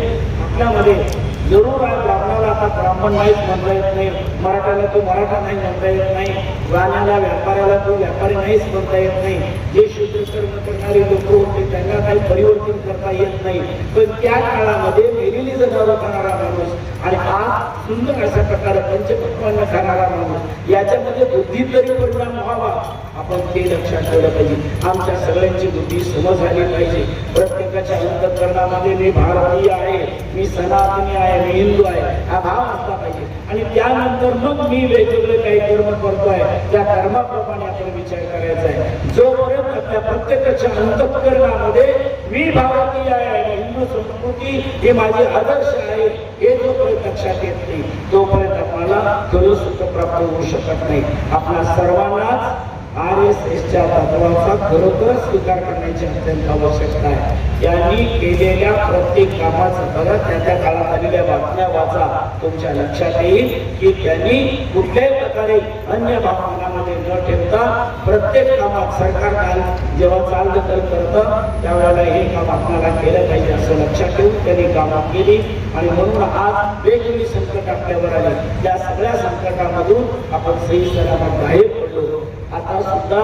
आपल्यामध्ये जरूर आहे, ब्राह्मणाला आता ब्राह्मण नाहीच म्हणता येत नाही, मराठाला तो मराठा नाही म्हणता येत नाही, गाण्याला व्यापाऱ्याला तो व्यापारी नाहीच म्हणता येत नाही. जे शूद्रकर्म करणारे लोक होते त्यांना काही परिवर्तन करता येत नाही. पण त्या काळामध्ये मेलेली जनावरं खाणारा माणूस आणि आज सुंदर अशा प्रकारे पंचपक्वान्न खाणारा माणूस, याच्यामध्ये बुद्धी तरी परिणाम व्हावा, आपण ते लक्षात ठेवलं पाहिजे. आमच्या सगळ्यांची बुद्धी समज झाली पाहिजे. प्रत्येकाच्या अंतःकरणामध्ये मी भारतीय आहे, मी सनातनी आहे, मी हिंदू आहे, हा भाव असला पाहिजे. आणि त्यानंतर मग मी वेगवेगळे काही कर्म करतोय, त्या कर्माप्रमाणे आपण विचार करायचा आहे. जोपर्यंत आपल्या प्रत्येकाच्या अंतःकरणामध्ये मी भारतीय आहे, हिंदू संस्कृती हे माझे आदर्श आहे, हे जोपर्यंत लक्षात येत नाही तोपर्यंत आपल्याला खरं सुख प्राप्त होऊ शकत नाही. आपल्या सर्वांनाच RSSच्या तत्वाचा खरोखर स्वीकार करण्याची अत्यंत आवश्यकता आहे. यांनी केलेल्या प्रत्येक कामाचं बघा, त्या काळात आलेल्या बातम्या वाचा, तुमच्या लक्षात येईल की त्यांनी कुठल्याही प्रकारे अन्य भावनामध्ये न ठेवता प्रत्येक कामात सरकार जेव्हा चालढकल करतं त्यावेळेला हे काम आपल्याला केलं पाहिजे असं लक्षात ठेवून त्यांनी कामं केली. आणि म्हणून आज वेगवेगळी संकट आपल्यावर आली. त्या सगळ्या संकटामधून आपण सही सलामत बाहेर पडलो. आता सुद्धा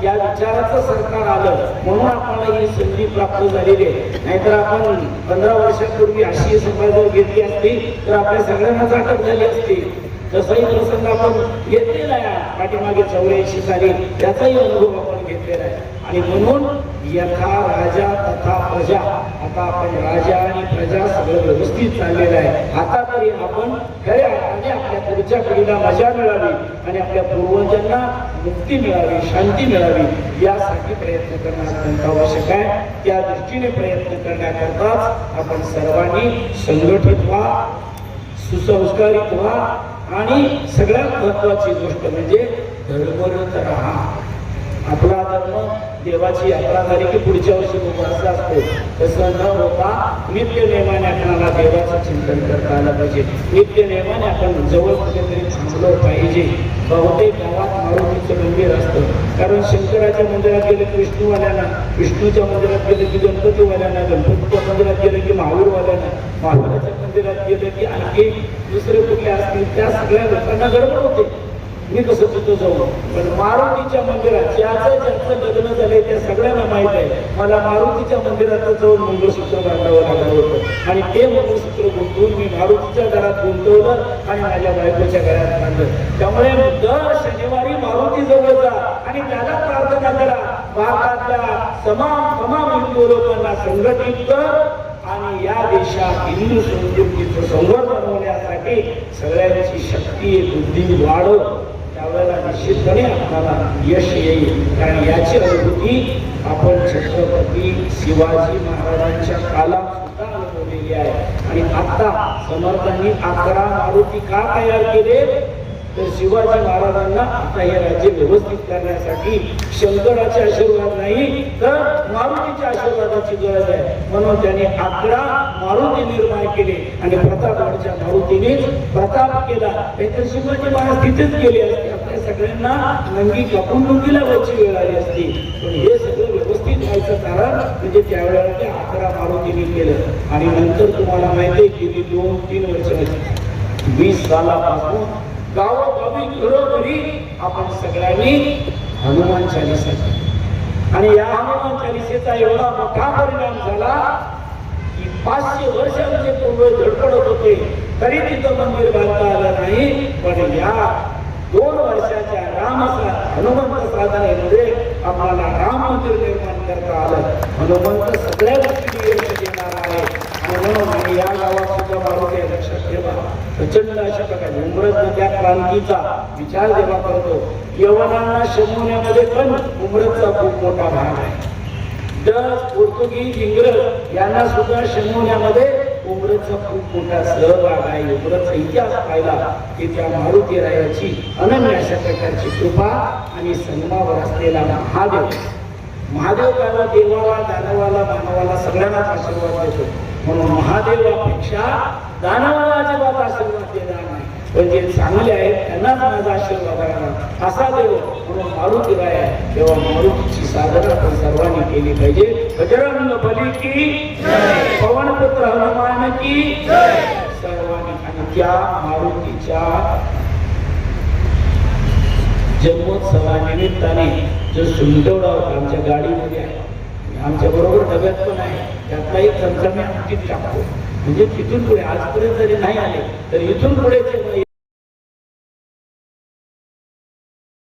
या विचाराचं सरकार आलं म्हणून आपल्याला ही संधी प्राप्त झालेली आहे. नाहीतर आपण 15 वर्षापूर्वी अशी समाज घेतली असती तर आपल्या सगळ्यांनाच अटक झाली असती. तसाही प्रसंग आपण घेतलेला आहे पाठीमागे 84 साली, त्याचाही अनुभव आपण घेतलेला आहे. आणि म्हणून यथा राजा तथा प्रजा, आता आपण राजा आणि प्रजा सगळं व्यवस्थित चाललेलं आहे. आता तरी आपण खऱ्या अर्थाने आपल्या पुढच्या पिढीला मजा मिळावी आणि आपल्या पूर्वजांना मुक्ती मिळावी, शांती मिळावी, यासाठी प्रयत्न करणं अत्यंत आवश्यक आहे. त्या दृष्टीने प्रयत्न करण्याकरताच आपण सर्वांनी संघटित व्हा, सुसंस्कारित व्हा आणि सगळ्यात महत्वाची गोष्ट म्हणजे धर्मरत राहा. आपला धर्म देवाची यात्रा झाली की पुढच्या वर्षी असं असतो, तसं न होता नित्य नेमाने आपल्याला देवाचं चिंतन करता आलं पाहिजे. नित्य नेमाने आपण जवळ कुठेतरी थांबलो पाहिजे. बहुतेक गावात मारुतीचं मंदिर असतं, कारण शंकराच्या मंदिरात गेलं की विष्णूवाल्यांना, विष्णूच्या मंदिरात गेलं की गणपतीवाल्यांना, गणपतीच्या मंदिरात गेलं की महावीरवाल्यांना, महावीराच्या मंदिरात गेलं की आणखी दुसरे कुठले असतील, त्या सगळ्या लोकांना गडबड होते. मी कसं तिथं जाऊ. पण मारुतीच्या मंदिरात ज्याचं लग्न झालंय त्या सगळ्यांना माहित आहे मला मारुतीच्या मंदिरात जाऊन मंगळसूत्र बांधावं लागलं होतं आणि ते मंगळसूत्र गुंतवून मी मारुतीच्या घरात गुंतवलं आणि माझ्या बायकोच्या घरात बांधलं. त्यामुळे दर शनिवारी मारुती जवळ जा आणि त्याला प्रार्थना करा. भारतातल्या तमाम हिंदू लोकांना संघटित कर आणि या देशात हिंदू संस्कृतीचं संवर्धन होण्यासाठी सगळ्यांची शक्ती बुद्धी वाढव. त्यावेळेला निश्चितपणे आपल्याला यश येईल. कारण याची अनुभूती आपण छत्रपती शिवाजी महाराजांच्या काळात सुद्धा अनुभवलेली आहे. आणि आता समर्थांनी 11 मारुती का तयार केले तर शिवाजी महाराजांना आता हे राज्य व्यवस्थित करण्यासाठी शंकराचे आशीर्वाद नाही तर मारुतीच्या आशीर्वादाची गरज आहे. म्हणून त्यांनी 11 मारुती निर्माण केले आणि प्रतापगडच्या मारुतीनेच प्रताप केला. नाहीतर शिवाजी महाराज तिथेच गेले असते. आपल्या सगळ्यांना नंगी कापून लुंगीला वरची वेळ आली असती. पण हे सगळं व्यवस्थित व्हायचं कारण म्हणजे त्यावेळेला ते 11 मारुतीने केलं. आणि नंतर तुम्हाला माहिती आहे गेली 2-3 वर्ष 20 सालापासून गावोगावी घरोघरी आपण सगळ्यांनी हनुमान चालीसा आणि या हनुमान चालीसेचा एवढा मोठा परिणाम झाला की 500 वर्षांचे पूर्व धडपडत होते तरी तिथं मंदिर बांधता आलं नाही. पण या 2 वर्षाच्या हनुमंत साधनेमध्ये आम्हाला राम मंदिर निर्माण करता आलं. हनुमंत सगळ्या गोष्टी यश देणार आहे. म्हणून या गावात सुद्धा मारुती लक्षात ठेवा. प्रचंड अशा प्रकारे उमरत नद्या क्रांतीचा विचार जेव्हा करतो यवनांना शमवण्यामध्ये पण उमरतचा खूप मोठा भाग आहे. डच, पोर्तुगीज, इंग्रज यांना सुद्धा शमवण्यामध्ये उमरतचा खूप मोठा सहभाग आहे. उमरतचा इतिहास पाहिला की त्या मारुती रायाची अनन्य अशा प्रकारची कृपा आणि संगमावर असलेला महादेव काला देवाला दानवाला मानवाला सगळ्यांनाच आशीर्वाद देतो. म्हणून महादेवापेक्षा दानवाला अजिबात आशीर्वाद देणार नाही. पण जे चांगले आहेत त्यांनाच माझा आशीर्वाद आहे असा देव म्हणून मारुती राय आहे. तेव्हा मारुतीची साधना आपण सर्वांनी केली पाहिजे. बजरंग बली की पवनपुत्र हनुमान की सर्वांनी. आणि त्या मारुतीच्या जन्मोत्सवानिमित्ताने जो सुंदर आमच्या गाडीमध्ये आहे आमच्या बरोबर डब्यात पण आहे त्यातला एक चमचा मी आमटीत टाकतो. म्हणजे तिथून पुढे आजपर्यंत जरी नाही आले तर इथून पुढे